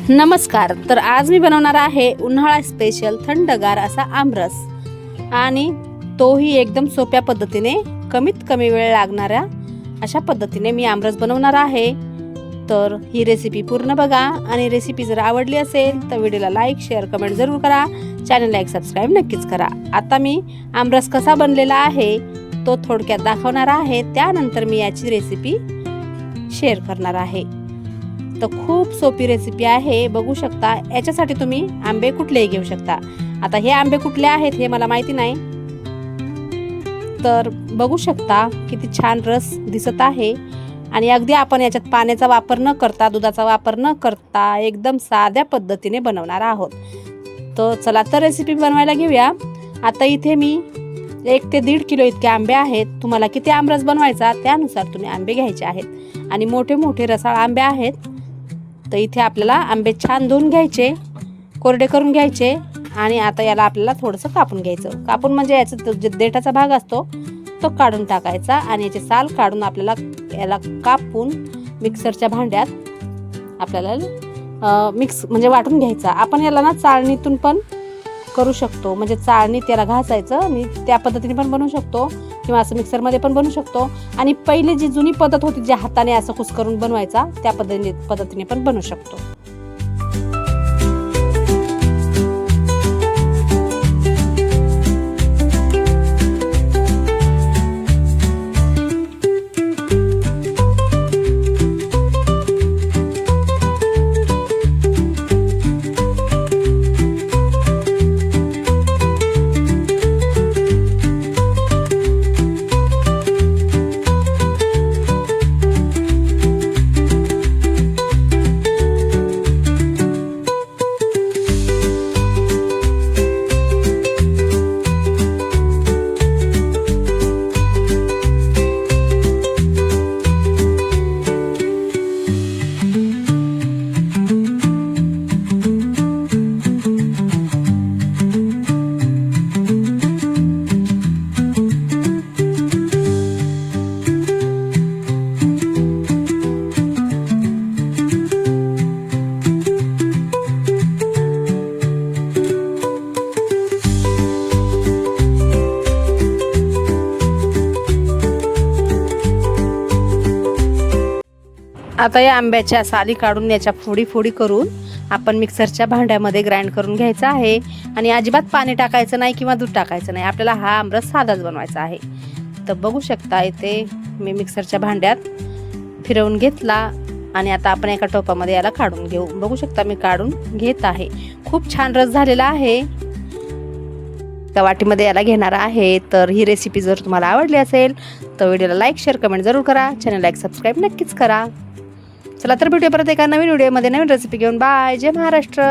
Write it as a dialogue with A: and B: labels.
A: नमस्कार। तर आज मी बनवणार आहे उन्हाळा स्पेशल थंडगार असा आमरस, आणि तोही एकदम सोप्या पद्धतीने, कमीत कमी वेळ लागणाऱ्या अशा पद्धतीने मी आमरस बनवणार आहे। तर ही रेसिपी पूर्ण बघा, आणि रेसिपी जर आवडली असेल तर व्हिडिओला लाईक, शेअर, कमेंट जरूर करा। चॅनलला एक सबस्क्राईब नक्कीच करा। आता मी आमरस कसा बनलेला आहे तो थोडक्यात दाखवणार आहे, त्यानंतर मी याची रेसिपी शेअर करणार आहे। तर खूप सोपी रेसिपी आहे, बघू शकता। याच्यासाठी तुम्ही आंबे कुठलेही घेऊ शकता। आता हे आंबे कुठले आहेत हे मला माहिती नाही, तर बघू शकता किती छान रस दिसत आहे। आणि अगदी आपण याच्यात पाण्याचा वापर न करता, दुधाचा वापर न करता एकदम साध्या पद्धतीने बनवणार आहोत। तर चला तर रेसिपी बनवायला घेऊया। आता इथे मी 1 ते 1.5 किलो इतके आंबे आहेत। तुम्हाला किती आमरस बनवायचा त्यानुसार तुम्ही आंबे घ्यायचे आहेत, आणि मोठे मोठे रसाळ आंबे आहेत। तर इथे आपल्याला आंबे छान धुवून घ्यायचे, कोरडे करून घ्यायचे, आणि आता याला आपल्याला थोडंसं कापून घ्यायचं। कापून म्हणजे याचा जो देठाचा भाग असतो तो काढून टाकायचा, आणि याचे साल काढून आपल्याला याला कापून मिक्सरच्या भांड्यात आपल्याला मिक्स म्हणजे वाटून घ्यायचा। आपण याला ना चाळणीतून पण करू शकतो, म्हणजे चाळणीत त्याला घासायचं आणि त्या पद्धतीने पण बनवू शकतो, किंवा असं मिक्सरमध्ये पण बनवू शकतो। आणि पहिली जी जुनी पद्धत होती, ज्या हाताने असं कुस्करून बनवायचा, त्या पद्धतीने पण बनवू शकतो। आता या आंब्याच्या साली काढून याच्या फोडी फोडी करून आपण मिक्सरच्या भांड्यामध्ये ग्राइंड करून घ्यायचा आहे। आणि अजिबात पाणी टाकायचं नाही किंवा दूध टाकायचं नाही, आपल्याला हा आमरस साधाच बनवायचा आहे। तर बघू शकता इथे मी मिक्सरच्या भांड्यात फिरवून घेतला, आणि आता आपण एका टोपामध्ये याला काढून घेऊ। बघू शकता मी काढून घेत आहे। खूप छान रस झालेला आहे। त्या वाटीमध्ये याला घेणार आहे। तर ही रेसिपी जर तुम्हाला आवडली असेल तर व्हिडिओला लाईक, शेअर, कमेंट जरूर करा। चॅनलला एक सबस्क्राईब नक्कीच करा। चला तर भेटूया परत एका नवीन व्हिडिओमध्ये, नवीन रेसिपी घेऊन। बाय, जय महाराष्ट्र।